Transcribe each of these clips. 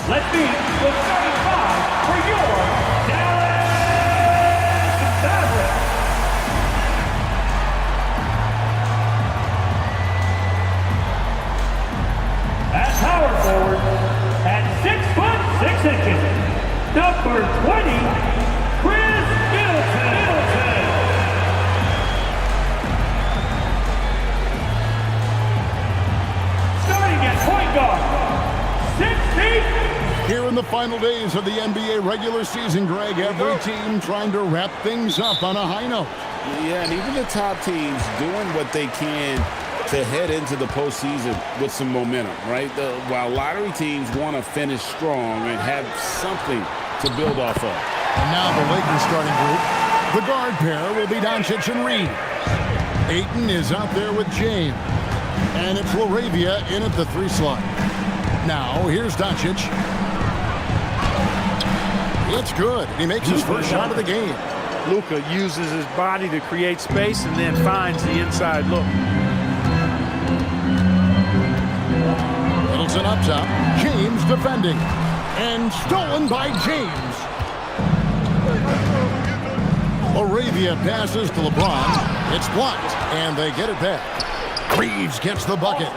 Let's meet the starting five for your Dallas Mavericks. At power forward, at 6'6" number 20, Chris Middleton. Starting at point guard, 6 feet. Here in the final days of the NBA regular season, Greg, every team trying to wrap things up on a high note. Yeah, and even the top teams doing what they can to head into the postseason with some momentum, right? While lottery teams want to finish strong and have something to build off of. And now the Lakers starting group. The guard pair will be Doncic and Reed. Ayton is out there with James. And it's Laravia in at the 3 slot. Now, here's Doncic. It's good. He makes his first shot of the game. Luka uses his body to create space and then finds the inside look. Middleton up top. James defending. And stolen by James. Laravia passes to LeBron. It's blocked, and they get it back. Reeves gets the bucket.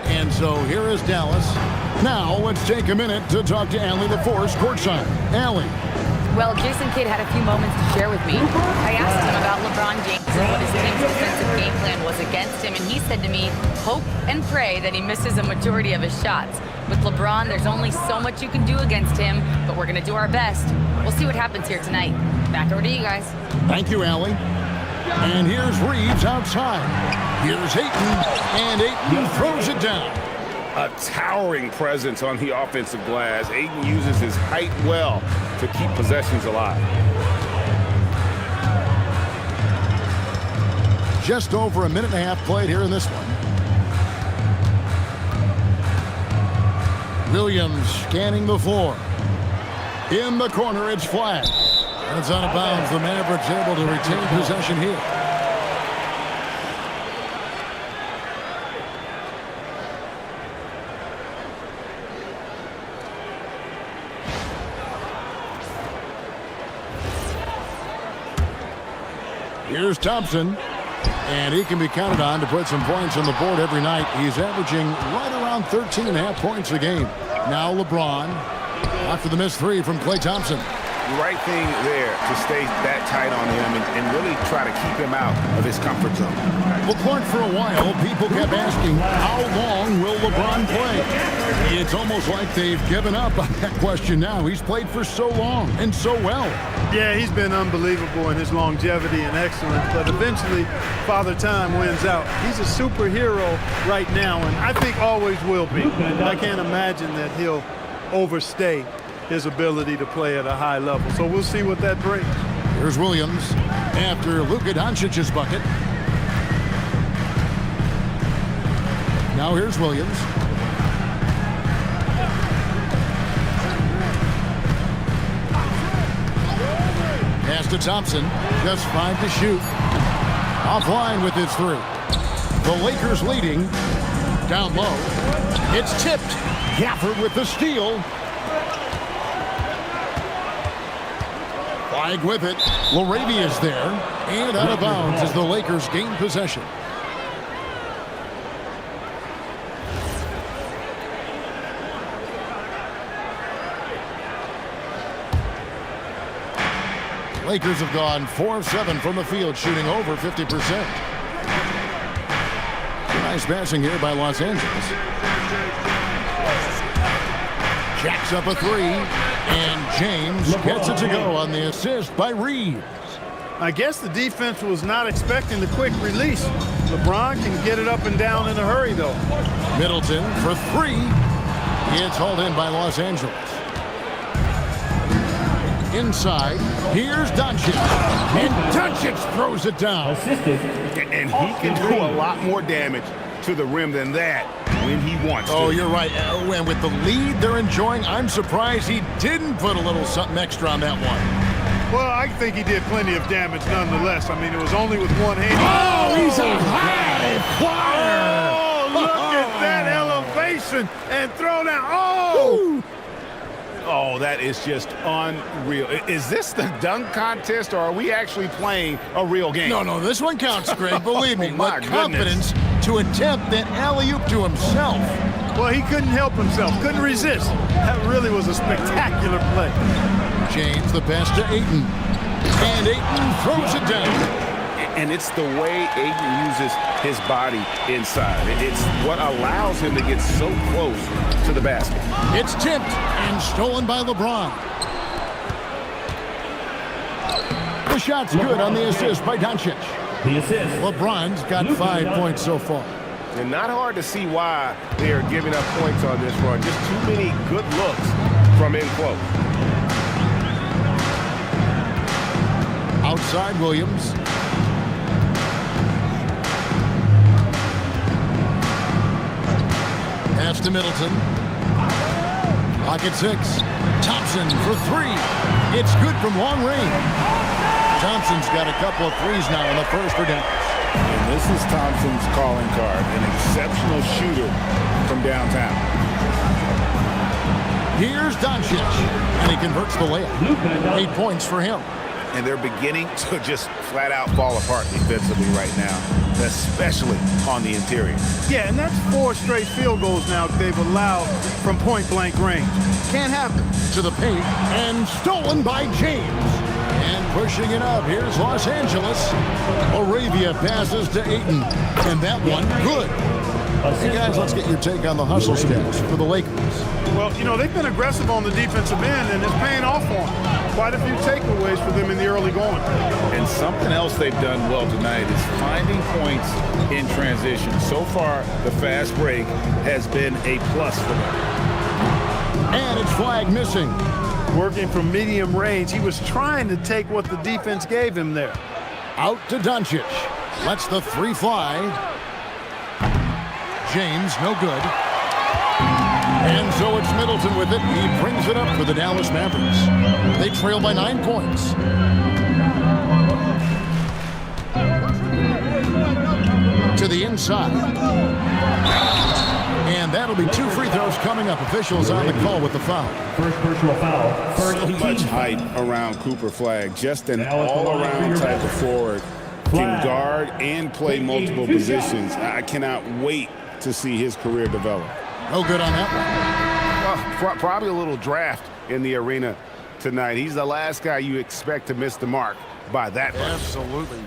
And so here is Dallas. Now let's take a minute to talk to Allie LaForce courtside. Allie. Well, Jason Kidd had a few moments to share with me. I asked him about LeBron James and what his team's defensive game plan was against him, and he said to me, hope and pray that he misses a majority of his shots. With LeBron, there's only so much you can do against him, but we're going to do our best. We'll see what happens here tonight. Back over to you guys. Thank you, Allie. And here's Reeves outside. Here's Ayton, and Ayton throws it down. A towering presence on the offensive glass. Ayton uses his height well to keep possessions alive. Just over a minute and a half played here in this one. Williams scanning the floor. In the corner, it's flat. And it's out of bounds. The Mavericks able to retain possession here. Here's Thompson, and he can be counted on to put some points on the board every night. He's averaging right around 13.5 points a game. Now LeBron, after the missed 3 from Klay Thompson. Right thing there to stay that tight on him and really try to keep him out of his comfort zone. Well, Clark, for a while, people kept asking, how long will LeBron play? It's almost like they've given up on that question now. He's played for so long and so well. Yeah, he's been unbelievable in his longevity and excellence, but eventually Father Time wins out. He's a superhero right now, and I think always will be. I can't imagine that he'll overstay his ability to play at a high level. So we'll see what that brings. Here's Williams after Luka Doncic's bucket. Now here's Williams. Pass to Thompson. Just 5 to shoot. Offline with his 3. The Lakers leading. Down low. It's tipped. Gafford with the steal. Flag with it. Laravia is there. And out of bounds as the Lakers gain possession. Lakers have gone 4 of 7 from the field, shooting over 50%. Nice passing here by Los Angeles. Jacks up a 3, and James gets it to go on the assist by Reeves. I guess the defense was not expecting the quick release. LeBron can get it up and down in a hurry, though. Middleton for 3. It's hauled in by Los Angeles. Inside, here's Doncic. And Doncic throws it down. And he can do a lot more damage to the rim than that when he wants to. Oh, you're right. And with the lead they're enjoying, I'm surprised he didn't put a little something extra on that one. Well, I think he did plenty of damage nonetheless. I mean, it was only with one hand. Oh, he's a high flyer. Oh, look at that elevation. motion and throw down. Oh! Oh, that is just unreal. Is this the dunk contest, or are we actually playing a real game? No, this one counts, Greg. Believe me. Oh, my the confidence goodness. to attempt that alley-oop to himself. Well, he couldn't help himself, couldn't resist. That really was a spectacular play. James the pass to Ayton. And Ayton throws it down. And it's the way Ayton uses his body inside. It's what allows him to get so close to the basket. It's tipped and stolen by LeBron. The shot's good on the assist by Doncic. The assist. LeBron's got 5 points so far. And not hard to see why they are giving up points on this run. Just too many good looks from in close. Outside Williams. Pass to Middleton. Pocket 6. Thompson for 3. It's good from long range. Thompson's got a couple of threes now in the first for Dallas. And this is Thompson's calling card, an exceptional shooter from downtown. Here's Doncic, and he converts the layup. 8 points for him. And they're beginning to just flat out fall apart defensively right now, especially on the interior. Yeah, and that's 4 straight field goals now they've allowed from point-blank range. Can't happen. To the paint, and stolen by James. And pushing it up, here's Los Angeles. Arabia passes to Ayton, and that one good. Hey guys, let's get your take on the hustle stats for the Lakers. Well, you know, they've been aggressive on the defensive end, and it's paying off for them. Quite a few takeaways for them in the early going. And something else they've done well tonight is finding points in transition. So far, the fast break has been a plus for them. And it's flag missing. Working from medium range, he was trying to take what the defense gave him there. Out to Doncic. Lets the 3 fly. James, no good. And so it's Middleton with it. He brings it up for the Dallas Mavericks. They trail by 9 points. To the inside. And that'll be 2 free throws coming up. Officials on the call with the foul. First personal foul. So much hype around Cooper Flag. Just an all-around type of forward. Can guard and play multiple positions. I cannot wait to see his career develop. No good on that Well, probably a little draft in the arena tonight. He's the last guy you expect to miss the mark by that much. Absolutely.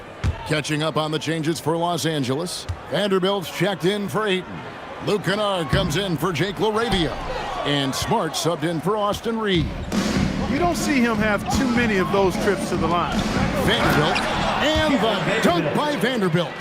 Catching up on the changes for Los Angeles. Vanderbilt's checked in for Ayton. Luke Kennard comes in for Jake LaRavia. And Smart subbed in for Austin Reed. You don't see him have too many of those trips to the line. Vanderbilt. And the dunk by Vanderbilt.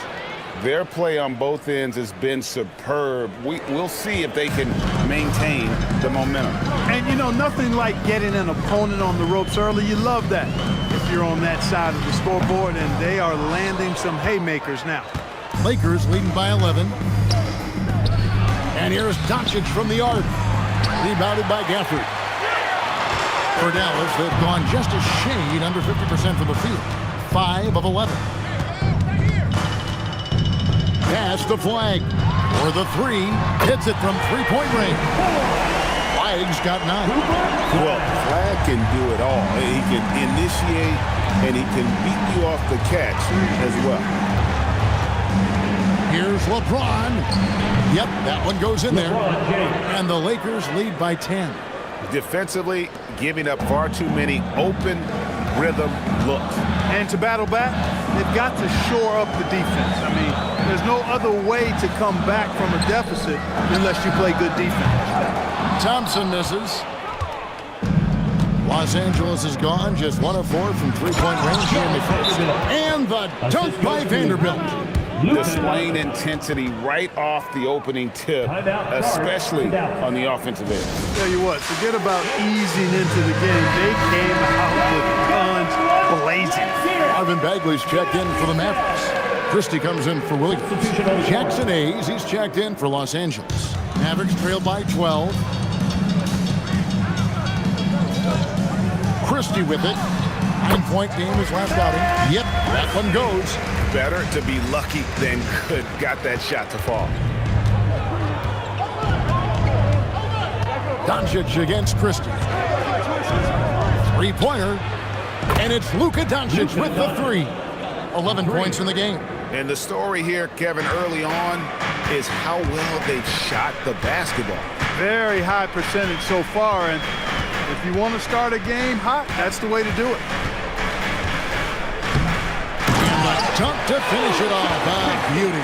Their play on both ends has been superb. We'll see if they can maintain the momentum. And, you know, nothing like getting an opponent on the ropes early. You love that if you're on that side of the scoreboard, and they are landing some haymakers now. Lakers leading by 11. And here's Doncic from the arc. Rebounded by Gafford. For Dallas, they've gone just a shade under 50% from the field. 5 of 11. Pass the Flag. For the 3. Hits it from 3-point range. Flag's got 9. Well, Flag can do it all. He can initiate, and he can beat you off the catch as well. Here's LeBron. Yep, that one goes in there. And the Lakers lead by 10. Defensively, giving up far too many open rhythm looks. And to battle back, they've got to shore up the defense. I mean, there's no other way to come back from a deficit unless you play good defense. Thompson misses. Los Angeles is gone, just 1 of 4 from 3-point range here in the first. And the dunk by Vanderbilt. Displaying intensity right off the opening tip, especially on the offensive end. Tell you what, forget about easing into the game. They came out with guns blazing. Marvin Bagley's checked in for the Mavericks. Christie comes in for Williams. Jackson Hayes, he's checked in for Los Angeles. Mavericks trail by 12. Christie with it. 9-point game his last outing. Yep, that one goes. Better to be lucky than good. Got that shot to fall. Doncic against Christie. Three-pointer. And it's Luka Doncic with the three. 11 points in the game. And the story here, Kevin, early on is how well they've shot the basketball. Very high percentage so far, and if you want to start a game hot, that's the way to do it. And the dunk to finish it off. Beauty.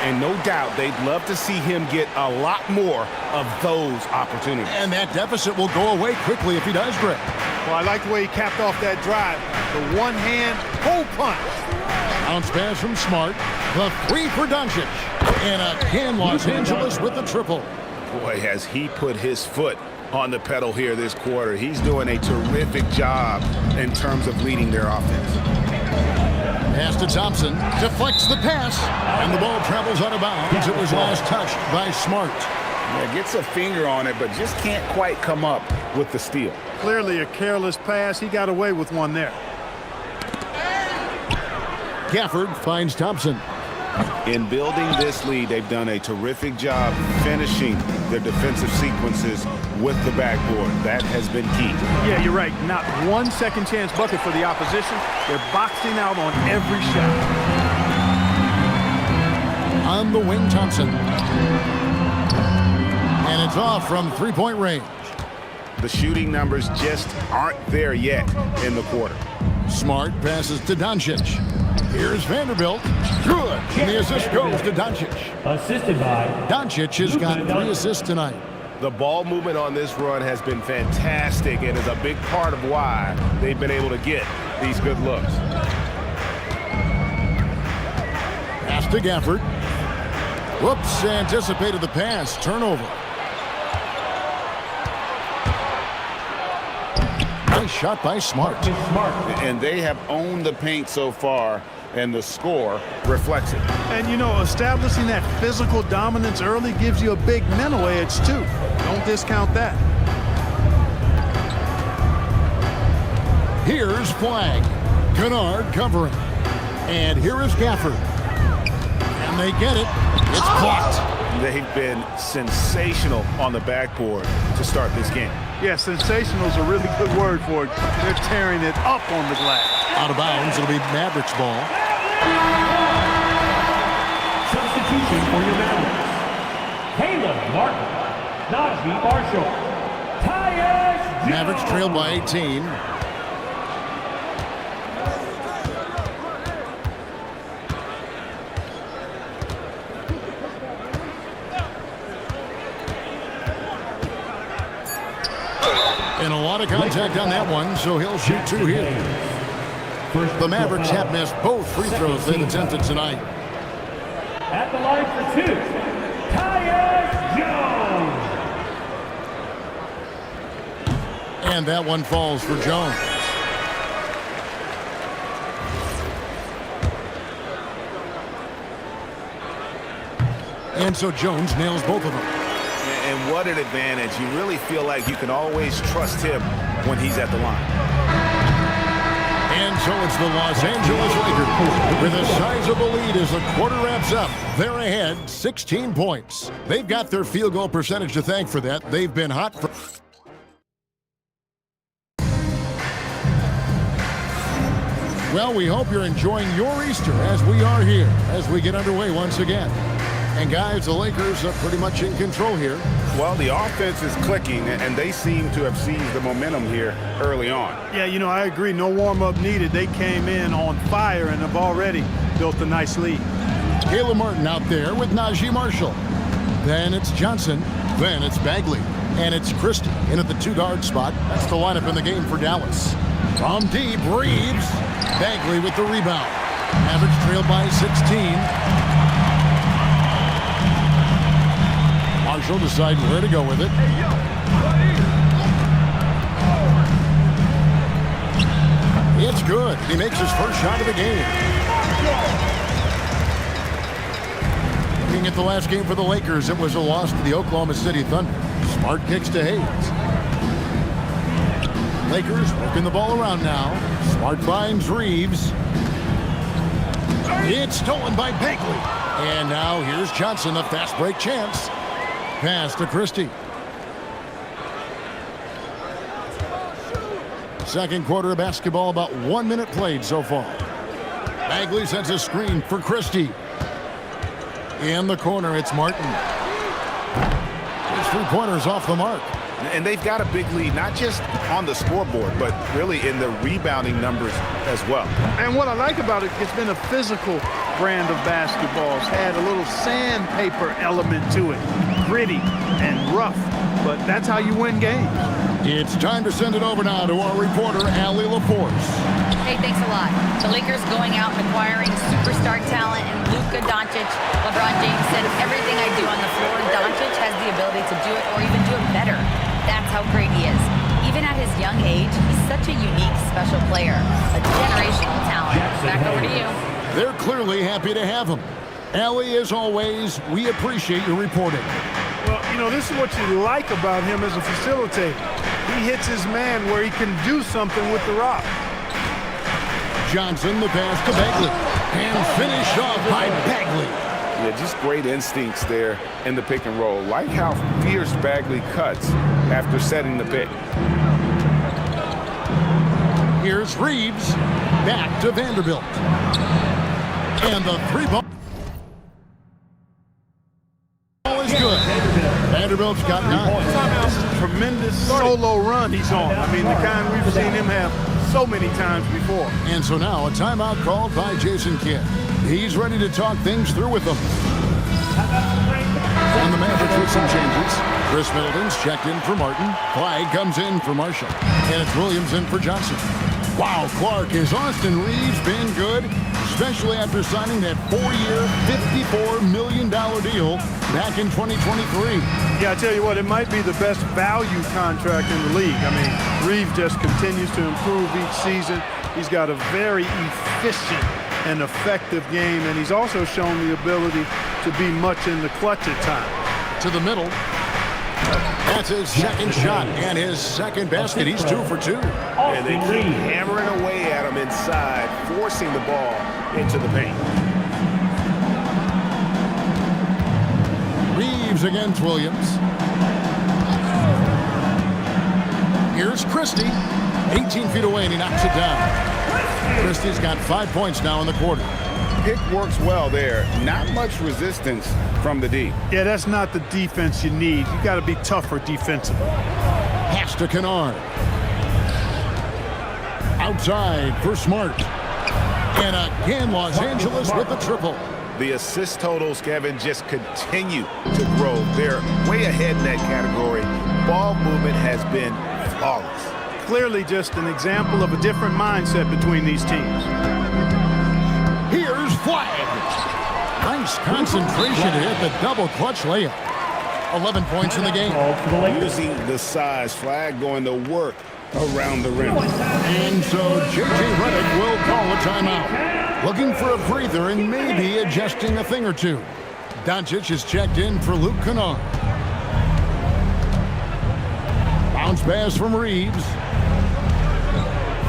And no doubt they'd love to see him get a lot more of those opportunities. And that deficit will go away quickly if he does, Greg. Well, I like the way he capped off that drive. The one-hand hole punch. Bounce pass from Smart. The three for Doncic. And again, Los Angeles with the triple. Boy, has he put his foot on the pedal here this quarter. He's doing a terrific job in terms of leading their offense. Pass to Thompson. Deflects the pass. And the ball travels out of bounds. It was last touched by Smart. Yeah, gets a finger on it, but just can't quite come up with the steal. Clearly a careless pass. He got away with one there. Gafford finds Thompson. In building this lead, they've done a terrific job finishing their defensive sequences with the backboard. That has been key. Yeah, you're right. Not one second chance bucket for the opposition. They're boxing out on every shot. On the wing, Thompson. And it's off from three-point range. The shooting numbers just aren't there yet in the quarter. Smart passes to Doncic. Here's Vanderbilt. Good. And the assist goes to Doncic. Assisted by Doncic has got 3 assists tonight. The ball movement on this run has been fantastic and is a big part of why they've been able to get these good looks. Pass to Gafford. Whoops, anticipated the pass. Turnover. Nice shot by Smart. And they have owned the paint so far, and the score reflects it. And, you know, establishing that physical dominance early gives you a big mental edge, too. Don't discount that. Here's Flag. Kennard covering. And here is Gafford. And they get it. It's blocked. They've been sensational on the backboard to start this game. Yeah, sensational is a really good word for it. They're tearing it up on the glass. Out of bounds, it'll be Mavericks ball. substitution for your Mavericks. Caleb Martin, Najee Marshall, Tyus Jones. Mavericks trail by 18. And a lot of contact on that one, so he'll shoot 2 here. The Mavericks have missed both free throws they've attempted tonight. At the line for 2, Tyus Jones. And that one falls for Jones. And so Jones nails both of them. And what an advantage. You really feel like you can always trust him when he's at the line. And so it's the Los Angeles Lakers with a sizable lead as the quarter wraps up. They're ahead 16 points. They've got their field goal percentage to thank for that. They've been hot for... Well, we hope you're enjoying your Easter as we are here as we get underway once again. And guys, the Lakers are pretty much in control here. Well, the offense is clicking, and they seem to have seized the momentum here early on. Yeah, you know, I agree. No warm-up needed. They came in on fire and have already built a nice lead. Caleb Martin out there with Najee Marshall. Then it's Johnson. Then it's Bagley. And it's Christie in at the 2-guard spot. That's the lineup in the game for Dallas. From deep, Reeves. Bagley with the rebound. Mavericks trail by 16. Marshall decides where to go with it. It's good. He makes his first shot of the game. Looking at the last game for the Lakers, it was a loss to the Oklahoma City Thunder. Smart kicks to Hayes. Lakers working the ball around now. Smart finds Reeves. It's stolen by Bagley. And now here's Johnson, a fast break chance. Pass to Christie. Second quarter of basketball, about 1 minute played so far. Bagley sends a screen for Christie. In the corner, it's Martin. His three-pointers off the mark. And they've got a big lead, not just on the scoreboard, but really in the rebounding numbers as well. And what I like about it, it's been a physical brand of basketball. It's had a little sandpaper element to it, gritty and rough, but that's how you win games. It's time to send it over now to our reporter, Allie LaForce. Hey, thanks a lot. The Lakers going out and acquiring superstar talent and Luka Doncic. LeBron James said, everything I do on the floor, Doncic has the ability to do it or even do it better. That's how great he is. Even at his young age, he's such a unique, special player. A generational talent. Back over to you. They're clearly happy to have him. Allie, as always, we appreciate your reporting. Well, you know, this is what you like about him as a facilitator. He hits his man where he can do something with the rock. Johnson, the pass to Bagley. And finished off by Bagley. Yeah, just great instincts there in the pick and roll. Like how fierce Bagley cuts after setting the pick. Here's Reeves. Back to Vanderbilt. And the three-ball is good. Vanderbilt's got 9. This is a tremendous solo run he's on. I mean, the kind we've seen him have so many times before. And so now a timeout called by Jason Kidd. He's ready to talk things through with them. And the Mavericks with some changes. Chris Middleton's checked in for Martin. Clyde comes in for Marshall. And it's Williams in for Johnson. Wow, Clark, has Austin Reeves been good? Especially after signing that 4-year, $54 million deal back in 2023. Yeah, I tell you what, it might be the best value contract in the league. I mean, Reeves just continues to improve each season. He's got a very efficient and effective game, and he's also shown the ability to be much in the clutch at times. To the middle. That's his second shot and his second basket. He's 2 for 2. And they keep hammering away at him inside, forcing the ball into the paint. Reeves against Williams. Here's Christie. 18 feet away, and he knocks it down. Christie's got 5 points now in the quarter. Pick works well there. Not much resistance from the D. Yeah, that's not the defense you need. You got to be tougher defensively. Pass to Kennard. Outside for Smart. And again, Los Angeles with the triple. The assist totals, Kevin, just continue to grow. They're way ahead in that category. Ball movement has been flawless. Clearly just an example of a different mindset between these teams. Here's Flag. Nice concentration to hit the double clutch layup. 11 points in the game. Using the size, Flag going to work around the rim. And so J.J. Redick will call a timeout. Looking for a breather and maybe adjusting a thing or two. Doncic is checked in for Luke Kennard. Bounce pass from Reeves.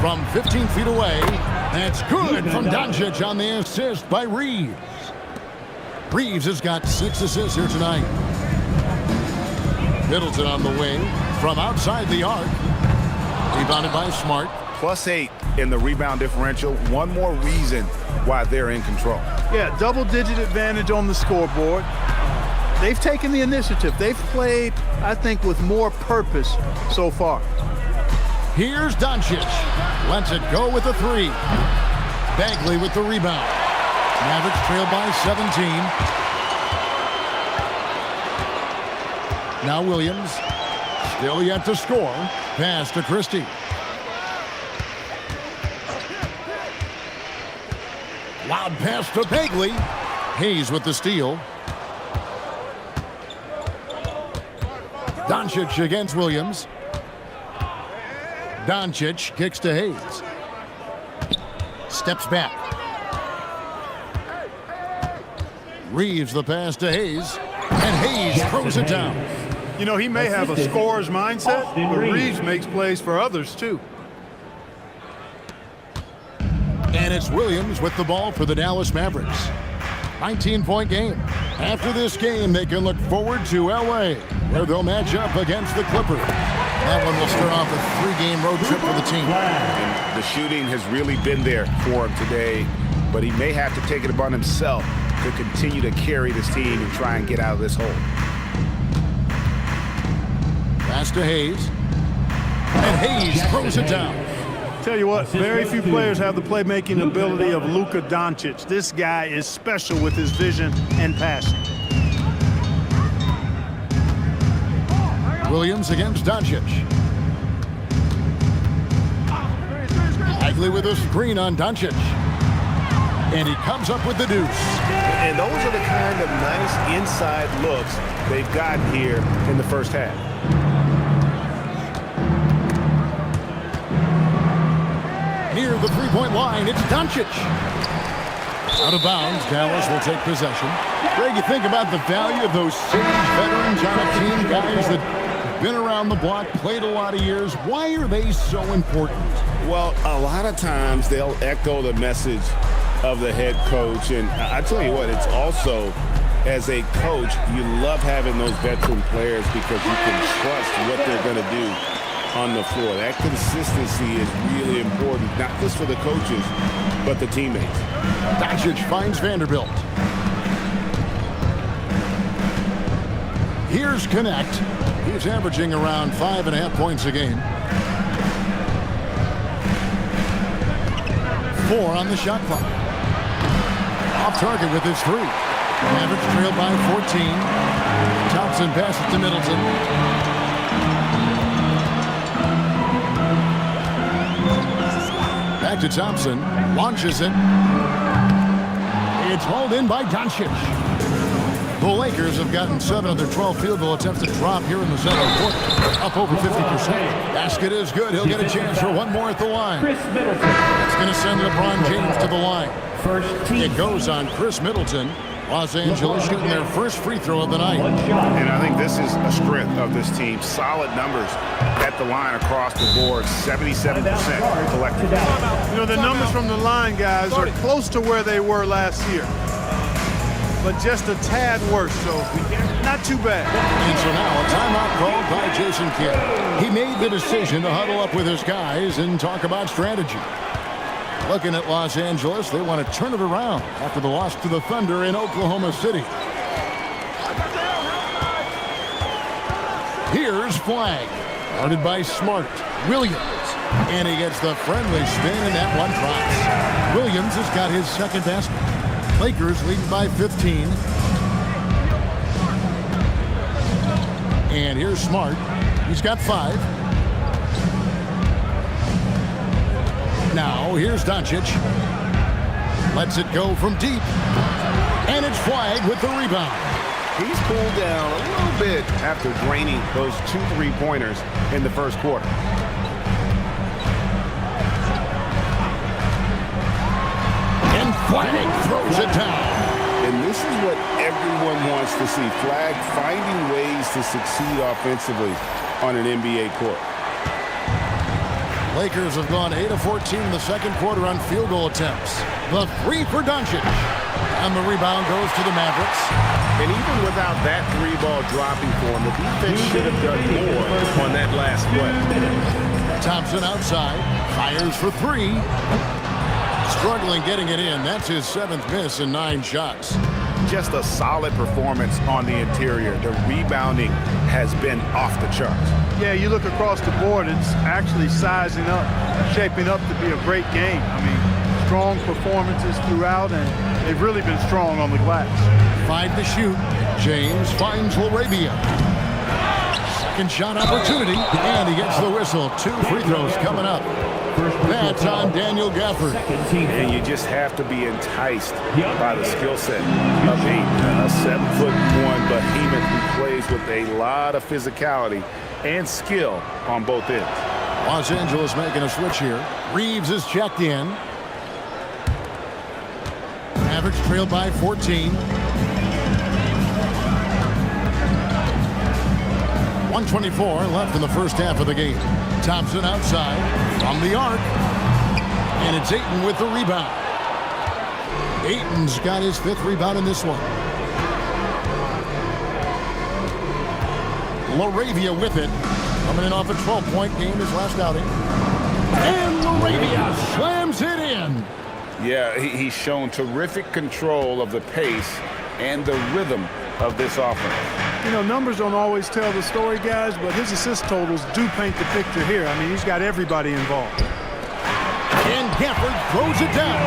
From 15 feet away. That's good from Doncic on the assist by Reeves. Reeves has got 6 assists here tonight. Middleton on the wing from outside the arc. Rebounded by Smart. +8 in the rebound differential. One more reason why they're in control. Yeah, double-digit advantage on the scoreboard. They've taken the initiative. They've played, I think, with more purpose so far. Here's Doncic. Lets it go with the 3. Bagley with the rebound. Mavericks trail by 17. Now Williams. Still yet to score. Pass to Christie. Loud pass to Bagley. Hayes with the steal. Doncic against Williams. Doncic kicks to Hayes. Steps back. Reeves the pass to Hayes. And Hayes throws it down. You know, he may have a scorer's mindset, but Reeves makes plays for others, too. And it's Williams with the ball for the Dallas Mavericks. 19-point game. After this game, they can look forward to L.A., where they'll match up against the Clippers. That one will start off a 3-game road trip for the team. And the shooting has really been there for him today, but he may have to take it upon himself to continue to carry this team and try and get out of this hole. Pass to Hayes. And Hayes throws it down. Tell you what, very few players have the playmaking ability of Luka Doncic. This guy is special with his vision and passing. Williams against Doncic. Bagley with a screen on Doncic. And he comes up with the deuce. And those are the kind of nice inside looks they've gotten here in the first half. Near the three-point line, it's Doncic. Out of bounds, Dallas will take possession. Greg, you think about the value of those sage veterans on a team, guys that have been around the block, played a lot of years. Why are they so important? Well, a lot of times they'll echo the message of the head coach. And I tell you what, it's also, as a coach, you love having those veteran players because you can trust what they're going to do on the floor. That consistency is really important, not just for the coaches, but the teammates. Doncic finds Vanderbilt. Here's Connect. He's averaging around 5.5 points a game. 4 on the shot clock. Off target with his 3. Mavericks trailed by 14. Thompson passes to Middleton. Back to Thompson. Launches it. It's hauled in by Doncic. The Lakers have gotten 7 of their 12 field goal attempts to drop here in the second quarter. Up over 50%. Basket is good. He'll get a chance for one more at the line. It's going to send LeBron James to the line. It goes on Chris Middleton. Los Angeles shooting their first free throw of the night. And I think this is a strength of this team. Solid numbers at the line across the board. 77% collectively. You know, the numbers from the line, guys, are close to where they were last year, but just a tad worse, so not too bad. And so now a timeout called by Jason Kidd. He made the decision to huddle up with his guys and talk about strategy. Looking at Los Angeles, they want to turn it around after the loss to the Thunder in Oklahoma City. Here's Flag, guarded by Smart. Williams, and he gets the friendly spin, and that one drops. Williams has got his second basket. Lakers leading by 15. And here's Smart. He's got 5. Now, here's Doncic. Lets it go from deep. And it's Flag with the rebound. He's cooled down a little bit after draining those 2 3-pointers in the first quarter. And Flag throws it down. And this is what everyone wants to see. Flag finding ways to succeed offensively on an NBA court. Lakers have gone 8 of 14 in the second quarter on field goal attempts. The 3 for Doncic. And the rebound goes to the Mavericks. And even without that 3-ball dropping for him, the defense should have done more on that last play. Thompson outside. Fires for 3. Struggling getting it in. That's his 7th miss in 9 shots. Just a solid performance on the interior. The rebounding has been off the charts. Yeah, you look across the board, it's actually sizing up, shaping up to be a great game. I mean, strong performances throughout, and they've really been strong on the glass. 5 to shoot. James finds LaRavia. Second shot opportunity, and he gets the whistle. 2 free throws coming up. That's on Daniel Gafford. And you just have to be enticed by the skill set of a 7'1" behemoth who plays with a lot of physicality and skill on both ends. Los Angeles making a switch here. Reeves is checked in. Mavericks trailed by 14. 1:24 left in the first half of the game. Thompson outside from the arc. And it's Ayton with the rebound. Ayton's got his 5th rebound in this one. LaRavia with it. Coming in off a 12-point game his last outing. And Radeon slams it in. Yeah, he's shown terrific control of the pace and the rhythm of this offense. You know, numbers don't always tell the story, guys, but his assist totals do paint the picture here. I mean, he's got everybody involved. And Gafford throws it down.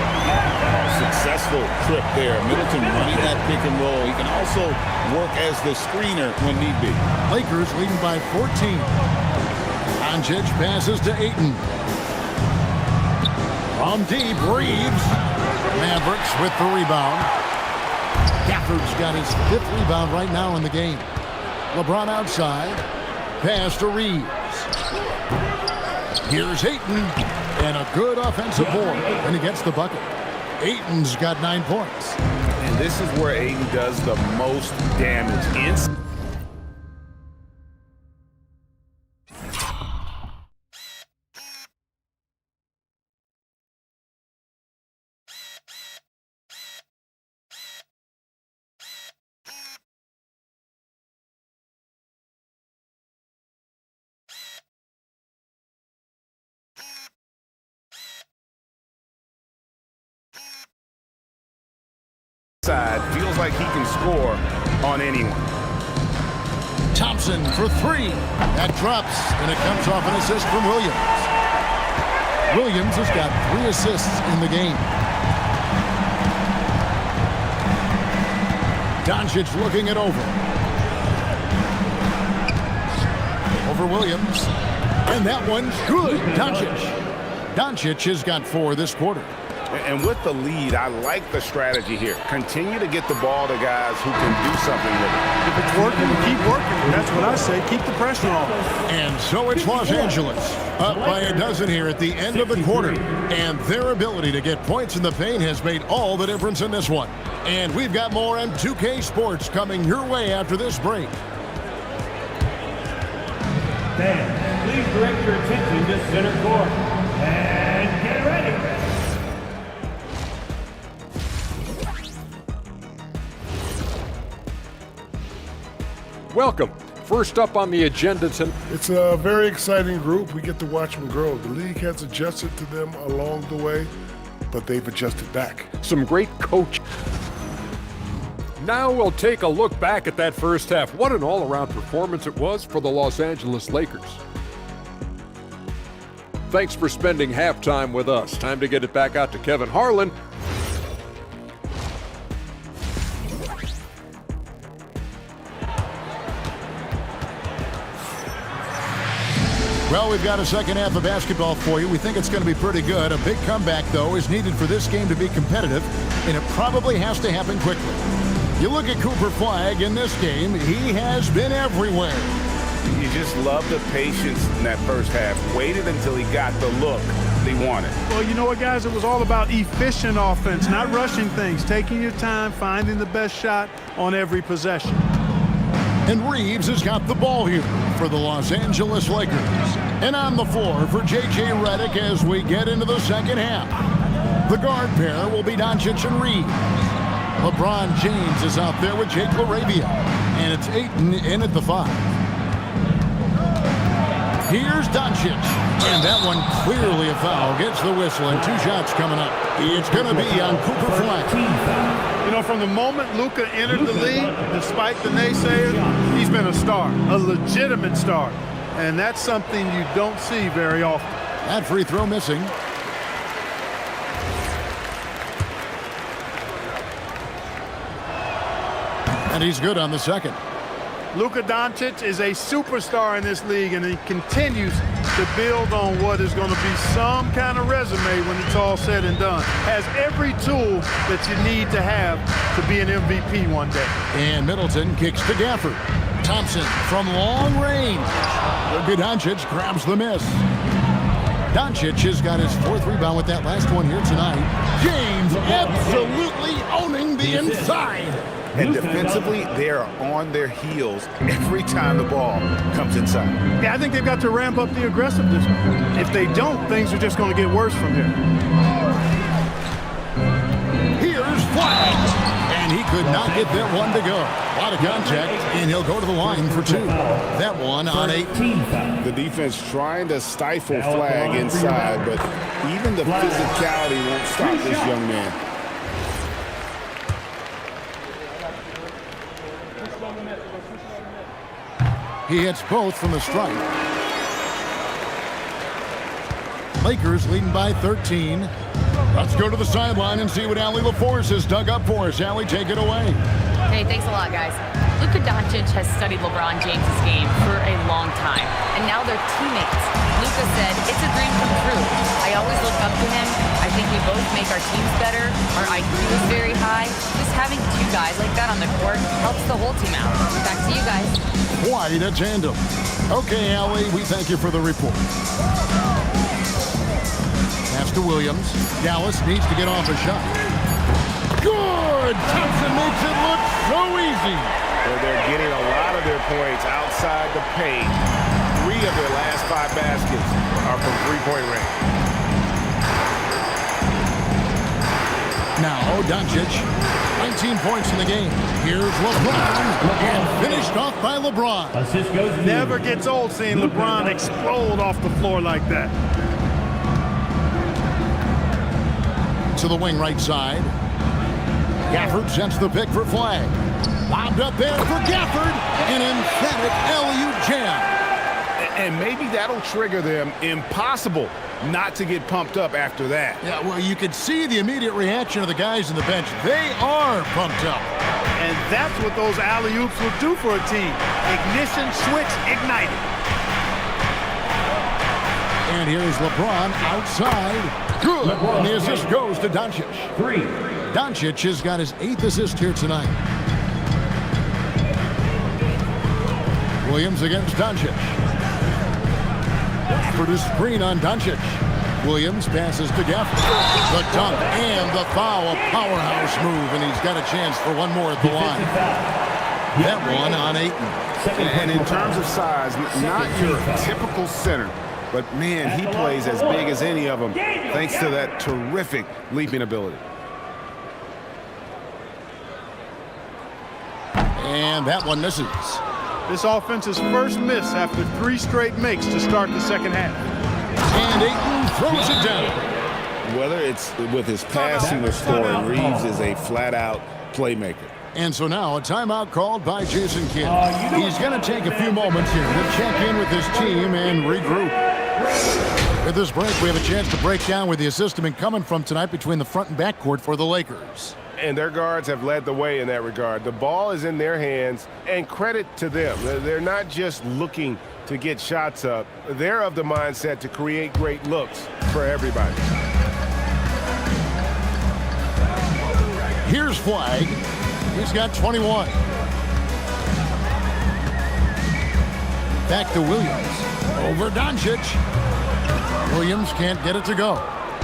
Successful trip there. Middleton running that pick and roll. He can also work as the screener when need be. Lakers leading by 14. Doncic passes to Ayton. From deep, Reeves. Mavericks with the rebound. Gafford's got his 5th rebound right now in the game. LeBron outside. Pass to Reeves. Here's Ayton. And a good offensive board. And he gets the bucket. Ayton's got 9 points. And this is where Ayton does the most damage. Side feels like he can score on anyone. Thompson for 3. That drops, and it comes off an assist from Williams. Williams has got 3 assists in the game. Doncic looking it over. Over Williams. And that one's good. Doncic has got 4 this quarter. And with the lead, I like the strategy here. Continue to get the ball to guys who can do something with it. If it's working, keep working. That's what I say. Keep the pressure on. And so it's Los Angeles, up by a dozen here at the end of the quarter. And their ability to get points in the paint has made all the difference in this one. And we've got more M2K Sports coming your way after this break. Fans, please direct your attention to center court. And get ready. Welcome. First up on the agenda tonight. It's a very exciting group. We get to watch them grow. The league has adjusted to them along the way, but they've adjusted back. Some great coach. Now we'll take a look back at that first half. What an all-around performance it was for the Los Angeles Lakers. Thanks for spending halftime with us. Time to get it back out to Kevin Harlan. Well, we've got a second half of basketball for you. We think it's going to be pretty good. A big comeback, though, is needed for this game to be competitive, and it probably has to happen quickly. You look at Cooper Flagg in this game, he has been everywhere. You just love the patience in that first half. Waited until he got the look he wanted. Well, you know what, guys? It was all about efficient offense, not rushing things, taking your time, finding the best shot on every possession. And Reeves has got the ball here for the Los Angeles Lakers. And on the floor for J.J. Redick as we get into the second half. The guard pair will be Doncic and Reeves. LeBron James is out there with Jake LaRavia. And it's Ayton in at the 5. Here's Doncic. And that one clearly a foul. Gets the whistle and 2 shots coming up. It's going to be on Cooper Flagg. You know, from the moment Luka entered the league, despite the naysayers, he's been a star, a legitimate star. And that's something you don't see very often. That free throw missing. And he's good on the second. Luka Doncic is a superstar in this league, and he continues to build on what is going to be some kind of resume when it's all said and done. Has every tool that you need to have to be an MVP one day. And Middleton kicks to Gafford. Thompson from long range. Luka Doncic grabs the miss. Doncic has got his 4th rebound with that last one here tonight. James absolutely owning the inside. And defensively, they are on their heels every time the ball comes inside. Yeah, I think they've got to ramp up the aggressiveness. If they don't, things are just going to get worse from here. Here's Flagg. And he could not get that one to go. A lot of contact, and he'll go to the line for 2. That one on 8. The defense trying to stifle flag inside, but even the physicality won't stop this young man. He hits both from the stripe. Lakers leading by 13. Let's go to the sideline and see what Allie LaForce has dug up for us. Allie, take it away. Hey, thanks a lot, guys. Luka Doncic has studied LeBron James' game for a long time, and now they're teammates. Luka said, it's a dream come true. I always look up to him. I think we both make our teams better. Our IQ is very high. Just having 2 guys like that on the court helps the whole team out. Back to you guys. Quite a tandem. Okay, Allie, we thank you for the report. Pass to Williams. Dallas needs to get off a shot. Good! Thompson makes it look so easy. Well, they're getting a lot of their points outside the paint. 3 of their last 5 baskets are from three-point range. Now, Doncic, 19 points in the game. Here's LeBron, and finished off by LeBron. Assist goes to Never gets old seeing LeBron explode off the floor like that. To the wing right side. Gafford sends the pick for flag. Lobbed up there for Gafford. An emphatic LU jam. And maybe that'll trigger them. Impossible not to get pumped up after that. Yeah, well, you could see the immediate reaction of the guys on the bench. They are pumped up. And that's what those alley-oops will do for a team. Ignition switch ignited. And here's LeBron outside. Good. And the assist goes to Doncic. 3. Doncic has got his 8th assist here tonight. Williams against Doncic. For the screen on Doncic. Williams passes to Gafford. The dunk and the foul. A powerhouse move, and he's got a chance for one more at the line. That one on Ayton. And in terms of size, not your typical center. But, man, he plays as big as any of them thanks to that terrific leaping ability. And that one misses. This offense's first miss after 3 straight makes to start the second half. And Ayton throws it down. Whether it's with his passing or scoring, Reeves is a flat-out playmaker. And so now a timeout called by Jason Kidd. He's going to take a few moments here to check in with his team and regroup. At this break, we have a chance to break down where the assist has been coming from tonight between the front and back court for the Lakers. And their guards have led the way in that regard. The ball is in their hands, and credit to them. They're not just looking to get shots up. They're of the mindset to create great looks for everybody. Here's Flag. He's got 21. Back to Williams. Over Doncic. Williams can't get it to go.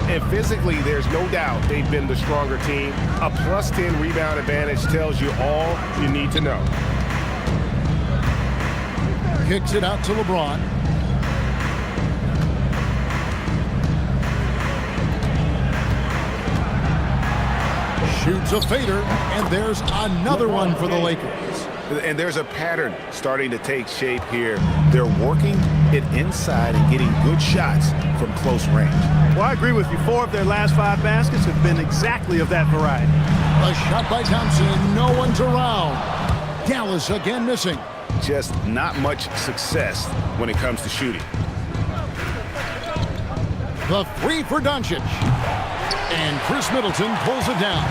And physically, there's no doubt they've been the stronger team. A +10 rebound advantage tells you all you need to know. Kicks it out to LeBron. Shoots a fader, and there's another one for the Lakers. And there's a pattern starting to take shape here. They're working it inside and getting good shots from close range. Well, I agree with you. 4 of their last 5 baskets have been exactly of that variety. A shot by Thompson, no one's around. Dallas again missing. Just not much success when it comes to shooting. The 3 for Doncic. And Chris Middleton pulls it down.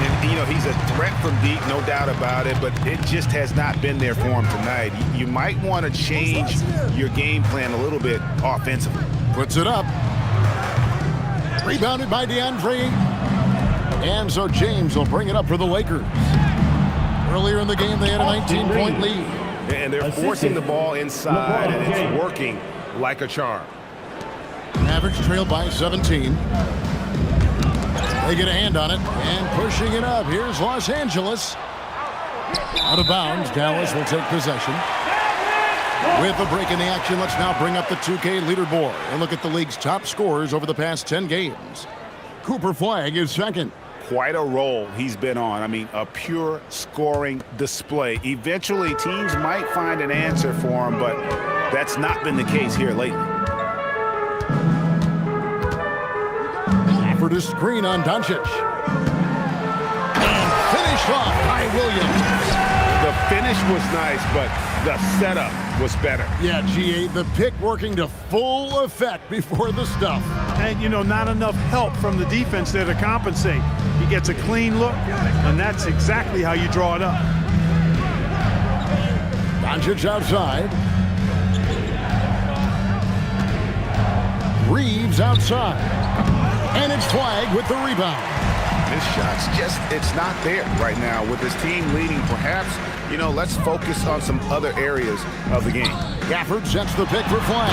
And, you know, he's a threat from deep, no doubt about it, but it just has not been there for him tonight. You might want to change your game plan a little bit offensively. Puts it up. Rebounded by DeAndre. And so James will bring it up for the Lakers. Earlier in the game, they had a 19-point lead. And they're forcing the ball inside, and it's working like a charm. Mavericks trail by 17. They get a hand on it and pushing it up. Here's Los Angeles. Out of bounds. Dallas will take possession. With a break in the action, let's now bring up the 2K leaderboard and look at the league's top scorers over the past 10 games. Cooper Flag is second. quite a roll he's been on. I mean, a pure scoring display. Eventually, teams might find an answer for him, but that's not been the case here lately. For the screen on Doncic. And finished off by Williams. The finish was nice, but the setup was better. Yeah, GA, the pick working to full effect before the stuff. And, you know, not enough help from the defense there to compensate. He gets a clean look, and that's exactly how you draw it up. Doncic outside. Reeves outside. And it's flagged with the rebound. His shot's it's not there right now. With his team leading, perhaps, you know, let's focus on some other areas of the game. Gafford sets the pick for Flag.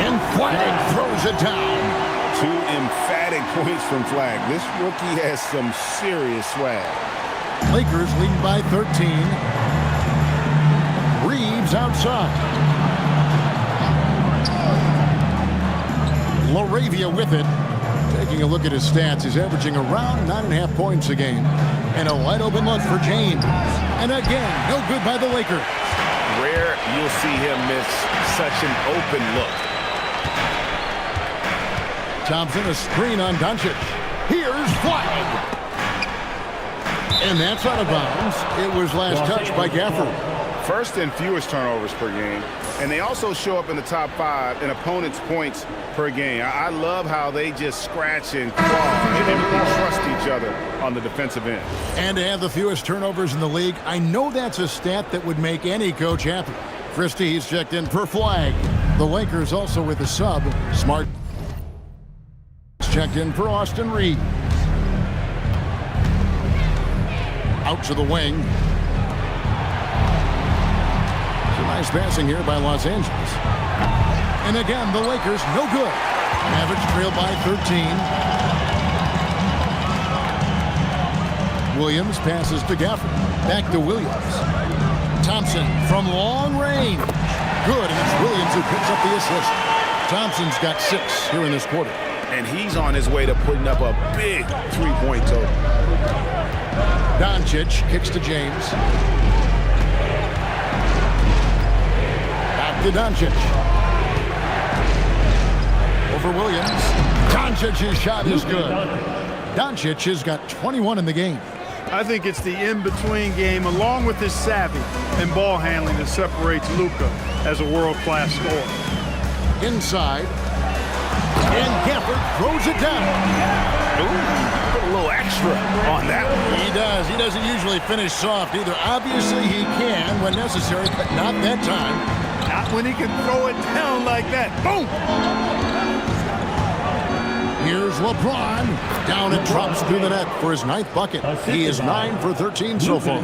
And Flag throws it down. 2 emphatic points from Flag. This rookie has some serious swag. Lakers leading by 13. Reeves outside. LaRavia with it. Taking a look at his stats, he's averaging around 9.5 points a game. And a wide open look for James. And again, no good by the Lakers. Rare you'll see him miss such an open look. Thompson, a screen on Doncic. Here's Flag. And that's out of bounds. It was last touched by Gafford. First and fewest turnovers per game. And they also show up in the top 5 in opponents' points per game. I love how they just scratch and claw and they really trust each other on the defensive end. And to have the fewest turnovers in the league, I know that's a stat that would make any coach happy. Christie, he's checked in for Flag. The Lakers also with a sub. Smart checked in for Austin Reeves. Out to the wing. Nice passing here by Los Angeles. And again, the Lakers, no good. Mavericks trail by 13. Williams passes to Gafford. Back to Williams. Thompson from long range. Good, and it's Williams who picks up the assist. Thompson's got 6 here in this quarter. And he's on his way to putting up a big 3-point total. Doncic kicks to James. To Doncic. Over Williams. Doncic's shot is good. Doncic has got 21 in the game. I think it's the in-between game, along with his savvy and ball handling, that separates Luka as a world-class scorer. Inside. And Gafford throws it down. Ooh, put a little extra on that one. He does. He doesn't usually finish soft either. Obviously, he can when necessary, but not that time. Not when he can throw it down like that. Boom! Here's LeBron. Down and drops through the net for his 9th bucket. He is 9 for 13 so far.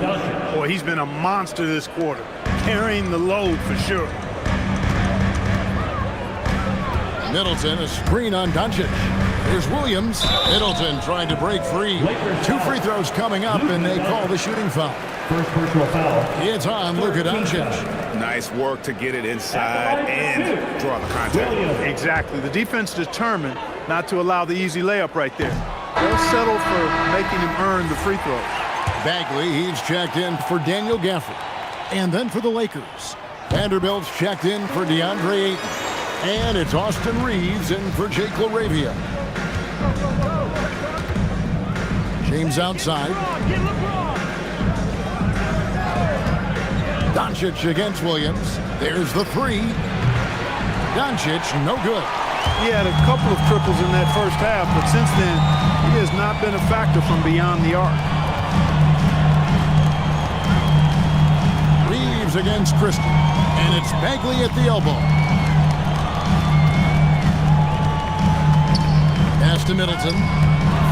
Boy, he's been a monster this quarter. Carrying the load for sure. Middleton, a screen on Doncic. Here's Williams. Middleton trying to break free. 2 free throws coming up, and they call the shooting foul. First personal foul. It's on Luka Doncic. Nice work to get it inside and draw the contact. Exactly. The defense determined not to allow the easy layup right there. They'll settle for making him earn the free throw. Bagley, he's checked in for Daniel Gafford. And then for the Lakers, Vanderbilt's checked in for DeAndre Ayton. And it's Austin Reeves in for Jake LaRavia. James outside. Doncic against Williams. There's the 3. Doncic, no good. He had a couple of triples in that first half, but since then, he has not been a factor from beyond the arc. Reeves against Christie. And it's Bagley at the elbow. Pass to Middleton.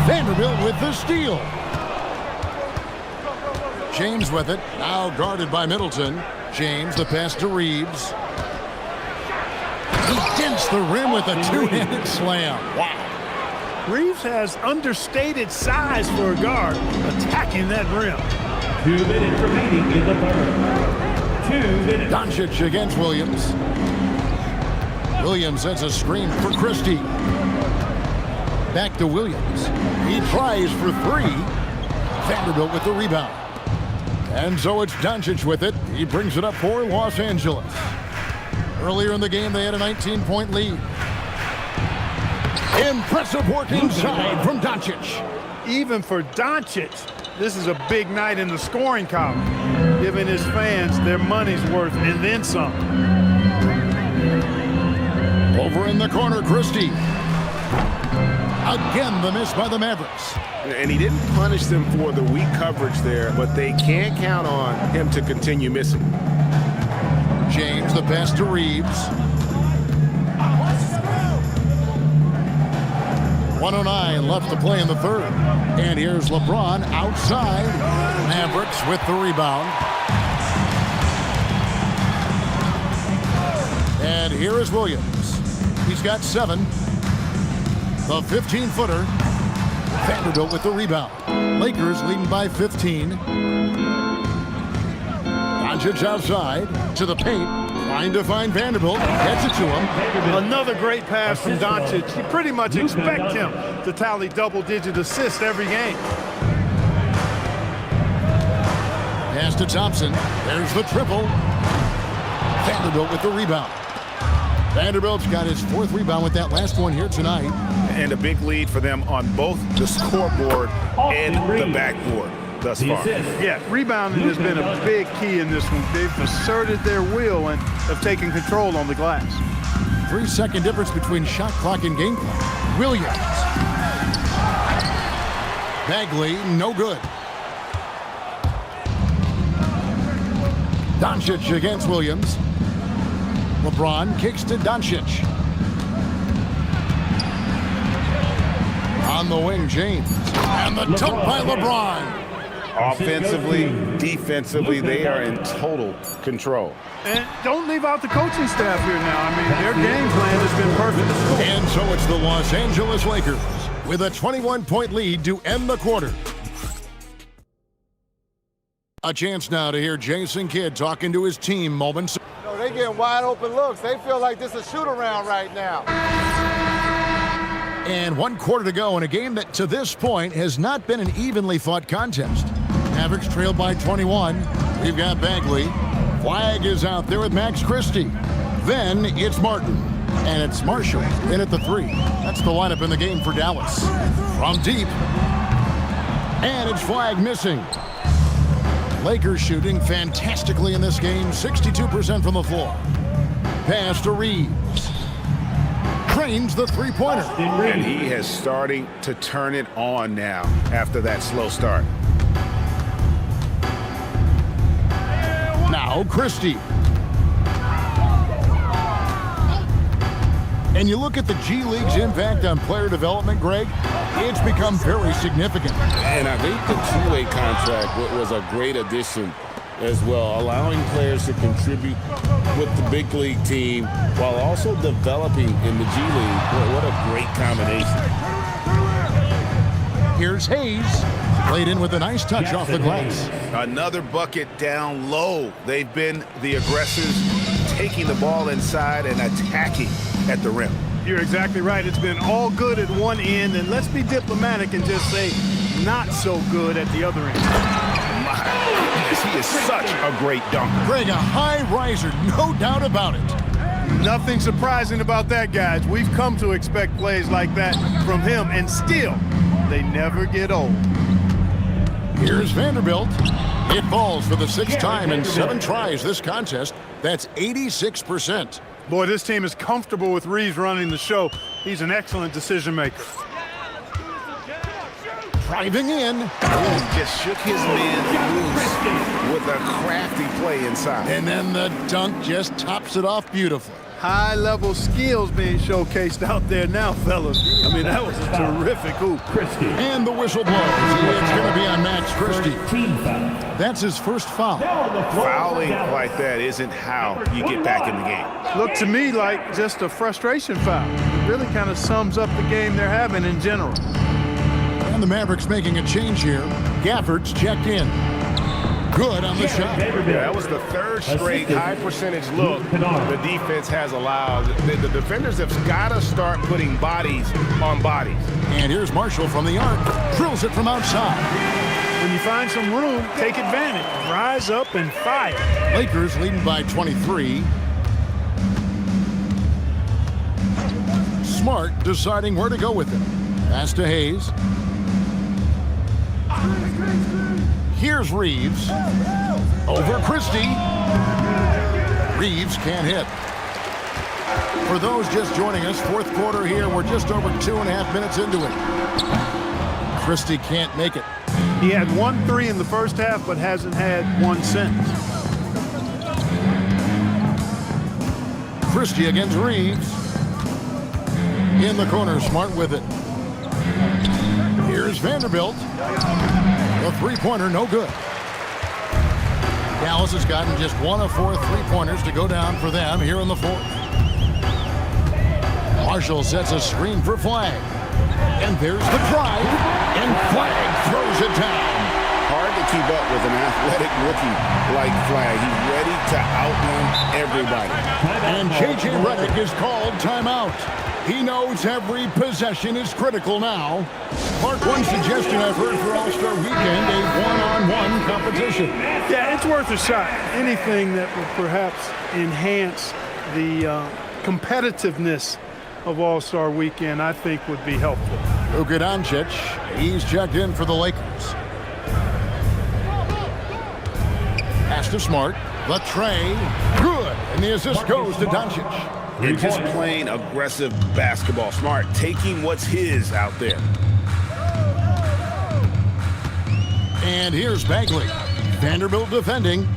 Vanderbilt with the steal. James with it. Now guarded by Middleton. James, the pass to Reeves. He dents the rim with a 2-handed slam. Wow. Reeves has understated size for a guard, attacking that rim. 2 minutes remaining in the third. 2 minutes. Doncic against Williams. Williams sets a screen for Christie. Back to Williams. He tries for three. Vanderbilt with the rebound. And so it's Doncic with it. He brings it up for Los Angeles. Earlier in the game, they had a 19-point lead. Impressive work inside from Doncic. Even for Doncic, this is a big night in the scoring column, giving his fans their money's worth and then some. Over in the corner, Christie. Again, the miss by the Mavericks. And he didn't punish them for the weak coverage there, but they can't count on him to continue missing. James, the pass to Reeves. 1:09 left to play in the third. And here's LeBron outside. Mavericks with the rebound. And here is Williams. He's got 7. The 15-footer. Vanderbilt with the rebound. Lakers leading by 15. Doncic outside to the paint. Trying to find Vanderbilt. Gets it to him. Another great pass from Doncic. You pretty much expect him to tally double-digit assists every game. Pass to Thompson. There's the triple. Vanderbilt with the rebound. Vanderbilt's got his 4th rebound with that last one here tonight. And a big lead for them on both the scoreboard and the backboard thus far. Yeah, rebounding has been a big key in this one. They've asserted their will and have taken control on the glass. 3-second difference between shot clock and game clock. Williams. Bagley, no good. Doncic against Williams. LeBron kicks to Doncic. On the wing, James. And the dunk by LeBron. Offensively, defensively, they are in total control. And don't leave out the coaching staff here now. I mean, their game plan has been perfect. And so it's the Los Angeles Lakers with a 21-point lead to end the quarter. A chance now to hear Jason Kidd talking to his team moments. They getting wide open looks. They feel like this is a shoot-around right now. And 1 quarter to go in a game that to this point has not been an evenly fought contest. Mavericks trailed by 21. We've got Bagley. Flag is out there with Max Christie. Then it's Martin. And it's Marshall in at the 3. That's the lineup in the game for Dallas. From deep. And it's Flag missing. Lakers shooting fantastically in this game, 62% from the floor. Pass to Reeves. Trains the three-pointer. And he is starting to turn it on now after that slow start. Now Christie. And you look at the G League's impact on player development, Greg, it's become very significant. And I think the two-way contract was a great addition as well, allowing players to contribute with the big league team while also developing in the G League. What a great combination. Here's Hayes, played in with a nice touch off the glass. Another bucket down low. They've been the aggressors, taking the ball inside and attacking at the rim. You're exactly right. It's been all good at one end, and let's be diplomatic and just say not so good at the other end. My goodness, he is such a great dunker. Greg, a high riser, no doubt about it. Nothing surprising about that, guys. We've come to expect plays like that from him, and still, they never get old. Here's Vanderbilt. It falls for the 6th time in 7 tries this contest. That's 86%. Boy, this team is comfortable with Reeves running the show. He's an excellent decision maker. Driving in. Just shook his man loose with a crafty play inside. And then the dunk just tops it off beautifully. High-level skills being showcased out there now, fellas. I mean, that was a terrific hoop. And the whistle blows. It's going to be on Max Christie. That's his first foul. Fouling like that isn't how you get back in the game. Looked to me like just a frustration foul. It really kind of sums up the game they're having in general. And the Mavericks making a change here. Gafford's checked in. good on the shot. Yeah, that was the third straight high percentage look the defense has allowed. The defenders have got to start putting bodies on bodies. And here's Marshall from the arc. Drills it from outside. When you find some room, take advantage. Rise up and fire. Lakers leading by 23. Smart deciding where to go with it. Pass to Hayes. Here's Reeves. Over Christie. Reeves can't hit. For those just joining us, fourth quarter here. We're just over 2.5 minutes into it. Christie can't make it. He had 1 3 in the first half, but hasn't had one since. Christie against Reeves. In the corner, Smart with it. Here's Vanderbilt. The three-pointer, no good. Dallas has gotten just 1 of 4 three-pointers to go down for them here in the fourth. Marshall sets a screen for Flag. And there's the drive. And Flag throws it down. Hard to keep up with an athletic rookie like Flag. He's ready to outrun everybody. And J.J. Redick is called timeout. He knows every possession is critical now. Mark, one suggestion I've heard for All-Star Weekend, a one-on-one competition. Yeah, it's worth a shot. Anything that would perhaps enhance the competitiveness of All-Star Weekend, I think would be helpful. Luka Doncic, he's checked in for the Lakers. Pass to Smart, the tray, good, and the assist goes to Doncic. And just playing aggressive basketball. Smart taking what's his out there. And here's Bagley. Vanderbilt defending.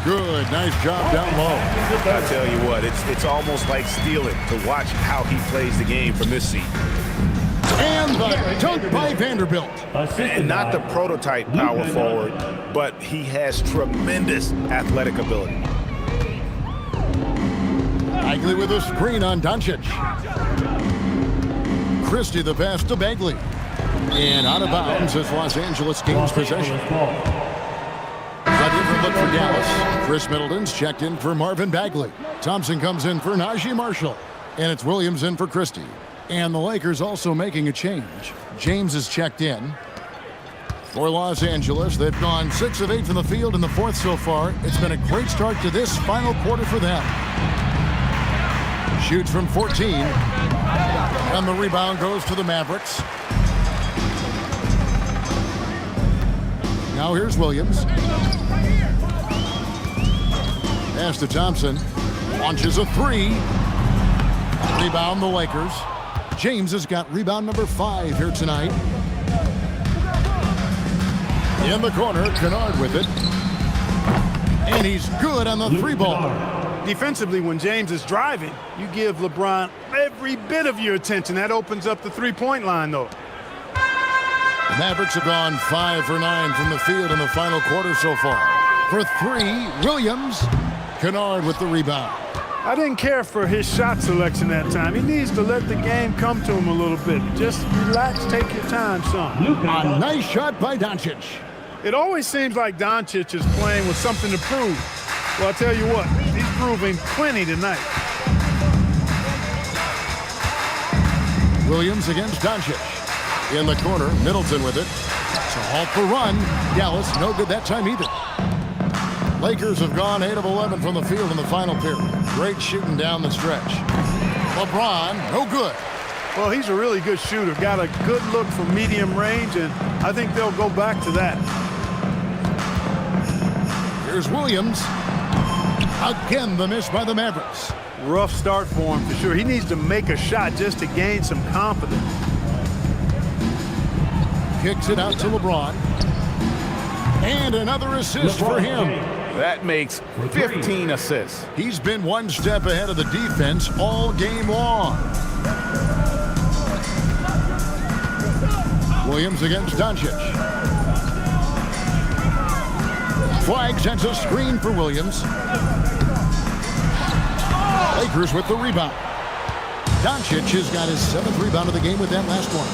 Good, nice job down low. I tell you what, it's almost like stealing to watch how he plays the game from this seat. And the dunk by Vanderbilt. And not the prototype power forward, but he has tremendous athletic ability. Bagley with a screen on Doncic. Christie the pass to Bagley. And out of bounds as Los Angeles gains possession. A different look for Dallas. Chris Middleton's checked in for Marvin Bagley. Thompson comes in for Najee Marshall. And it's Williams in for Christie. And the Lakers also making a change. James is checked in. For Los Angeles, they've gone 6 of 8 from the field in the fourth so far. It's been a great start to this final quarter for them. Shoots from 14. And the rebound goes to the Mavericks. Now here's Williams. Pass to Thompson. Launches a 3. Rebound the Lakers. James has got rebound number 5 here tonight. In the corner, Kennard with it. And he's good on the 3-ball. Defensively, when James is driving, you give LeBron every bit of your attention. That opens up the three-point line, though. The Mavericks have gone 5 for 9 from the field in the final quarter so far. For 3, Williams. Kennard with the rebound. I didn't care for his shot selection that time. He needs to let the game come to him a little bit. Just relax, take your time, son. A nice shot by Doncic. It always seems like Doncic is playing with something to prove. Well, I'll tell you what, he's proving plenty tonight. Williams against Doncic. In the corner, Middleton with it. It's a halt the run. Dallas, no good that time either. Lakers have gone 8 of 11 from the field in the final period. Great shooting down the stretch. LeBron, no good. Well, he's a really good shooter. Got a good look from medium range, and I think they'll go back to that. Here's Williams. Again, the miss by the Mavericks. Rough start for him for sure. He needs to make a shot just to gain some confidence. Kicks it out to LeBron. And another assist for him. That makes 15 assists. He's been one step ahead of the defense all game long. Williams against Doncic. Flag sends a screen for Williams. Lakers with the rebound. Doncic has got his 7th rebound of the game with that last one.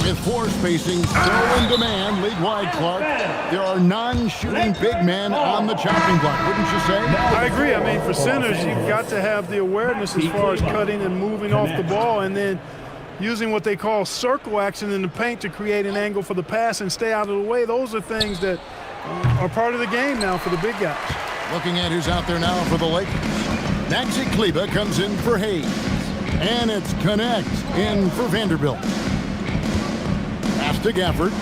With floor spacing so in demand league-wide, Clark, there are non-shooting big men on the chopping block, wouldn't you say? I agree. I mean, for centers, you've got to have the awareness as far as cutting and moving off the ball, and then using what they call circle action in the paint to create an angle for the pass and stay out of the way. Those are things that are part of the game now for the big guys. Looking at who's out there now for the Lakers. Maxi Kleber comes in for Hayes. And it's Connect in for Vanderbilt. Pass to Gafford.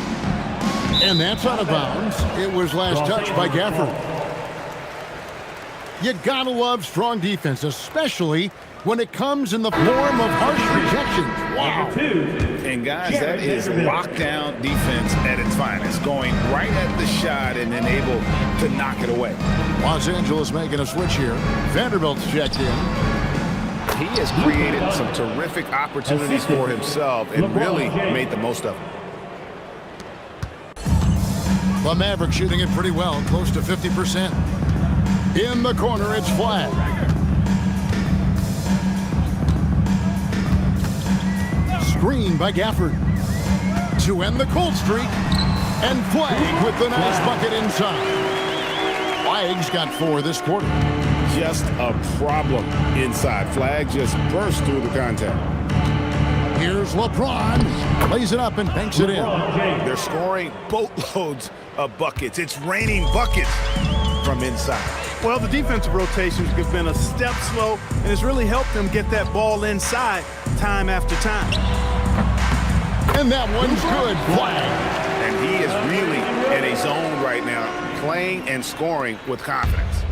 And that's out of bounds. It was last touched by Gafford. You gotta love strong defense, especially when it comes in the form of harsh rejections. Wow. And guys, that is lockdown defense at its finest, going right at the shot and then able to knock it away. Los Angeles making a switch here. Vanderbilt's checked in. He has created some terrific opportunities for himself and really made the most of them. The Mavericks shooting it pretty well, close to 50%. In the corner, it's Flag. Screen by Gafford to end the cold streak, and Flag with the nice bucket inside. Flag's got 4 this quarter. Just a problem inside. Flag just burst through the contact. Here's LeBron, lays it up and banks it in. They're scoring boatloads of buckets. It's raining buckets from inside. Well, the defensive rotations have been a step slow, and it's really helped them get that ball inside time after time. And that one's good. Flag. And he is really in a zone right now, playing and scoring with confidence.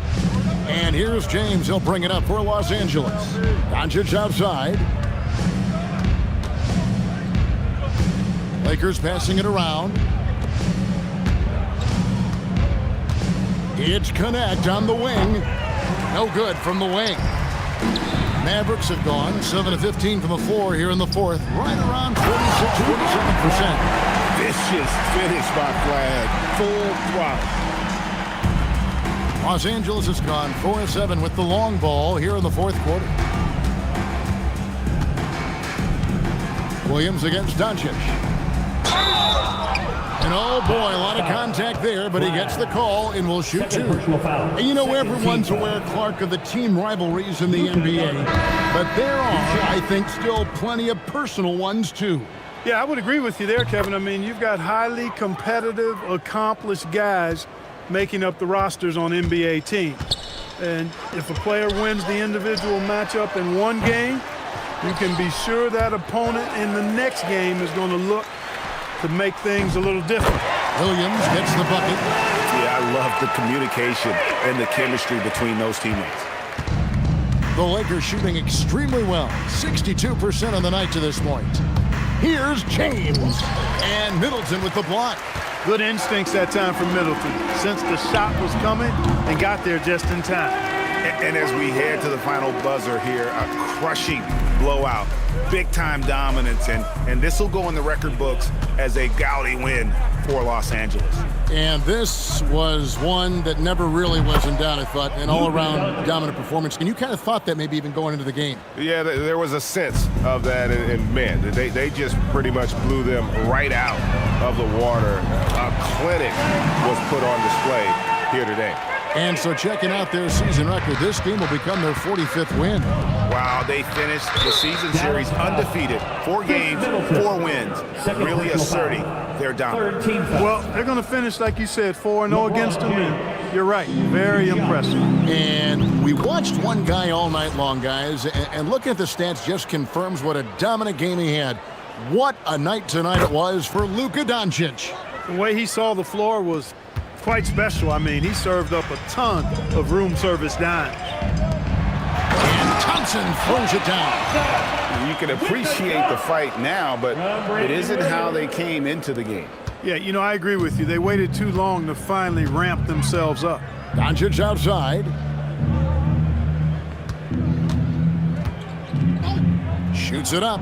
And here's James. He'll bring it up for Los Angeles. Doncic outside. Lakers passing it around. It's Connect on the wing. No good from the wing. Mavericks have gone 7 of 15 from the floor here in the fourth. Right around 46-47%. Vicious finish by Flag. Full throttle. Los Angeles has gone 4 of 7 with the long ball here in the fourth quarter. Williams against Doncic. And oh boy, a lot of contact there, but he gets the call and will shoot 2. And you know, everyone's aware, Clark, of the team rivalries in the NBA, but there are, I think, still plenty of personal ones too. Yeah, I would agree with you there, Kevin. I mean, you've got highly competitive, accomplished guys making up the rosters on NBA teams. And if a player wins the individual matchup in one game, you can be sure that opponent in the next game is going to look to make things a little different. Williams gets the bucket. Yeah, I love the communication and the chemistry between those teammates. The Lakers shooting extremely well. 62% on the night to this point. Here's James. And Middleton with the block. Good instincts that time from Middleton. Sensed the shot was coming and got there just in time. And as we head to the final buzzer here, a crushing blowout, big-time dominance, and this will go in the record books as a gaudy win for Los Angeles. And this was one that never really was in doubt, I thought, an all-around dominant performance. And you kind of thought that maybe even going into the game. Yeah, there was a sense of that, and man, they just pretty much blew them right out of the water. A clinic was put on display here today. And so checking out their season record, this game will become their 45th win. Wow, they finished the season series undefeated. 4 games, 4 wins, really asserting their dominance. Well, they're going to finish, like you said, 4-0 against them, and you're right, very impressive. And we watched one guy all night long, guys, and looking at the stats just confirms what a dominant game he had. What a night tonight it was for Luka Doncic. The way he saw the floor was quite special. I mean, he served up a ton of room service dimes. And Thompson throws it down. You can appreciate the fight now, but it isn't how they came into the game. Yeah, you know, I agree with you. They waited too long to finally ramp themselves up. Doncic outside. Shoots it up.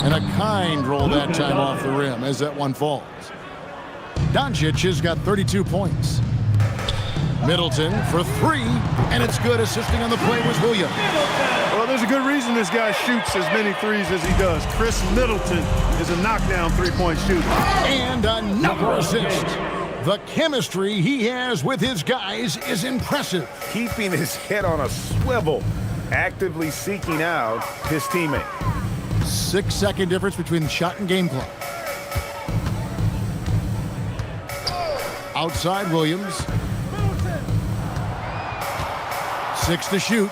And a kind roll that time off the rim as that one falls. Doncic has got 32 points. Middleton for 3, and it's good. Assisting on the play was Williams. Well, there's a good reason this guy shoots as many threes as he does. Chris Middleton is a knockdown three-point shooter. And another assist. The chemistry he has with his guys is impressive. Keeping his head on a swivel, actively seeking out his teammate. 6-second difference between the shot and game clock. Outside Williams. 6 to shoot.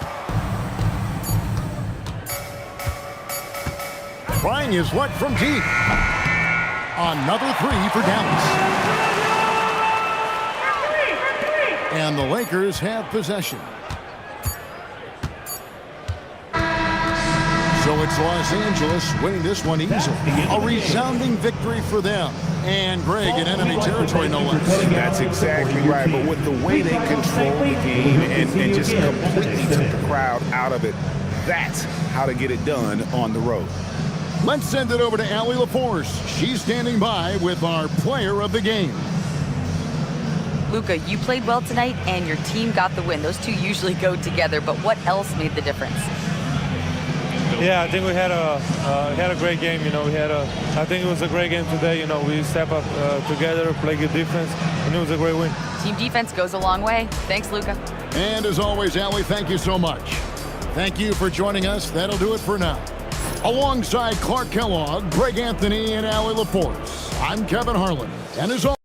Trying his luck from deep. Another three for Dallas. And the Lakers have possession. So it's Los Angeles winning this one easily. A resounding victory for them. And Greg in enemy territory, no less. That's exactly right. But with the way they control the game and just completely took the crowd out of it, that's how to get it done on the road. Let's send it over to Allie LaForce. She's standing by with our player of the game. Luka, you played well tonight, and your team got the win. Those two usually go together, but what else made the difference? Yeah, I think we had a great game. You know, I think it was a great game today. You know, we step up together, play good defense, and it was a great win. Team defense goes a long way. Thanks, Luka. And as always, Allie, thank you so much. Thank you for joining us. That'll do it for now. Alongside Clark Kellogg, Greg Anthony, and Allie LaForce, I'm Kevin Harlan. And as always,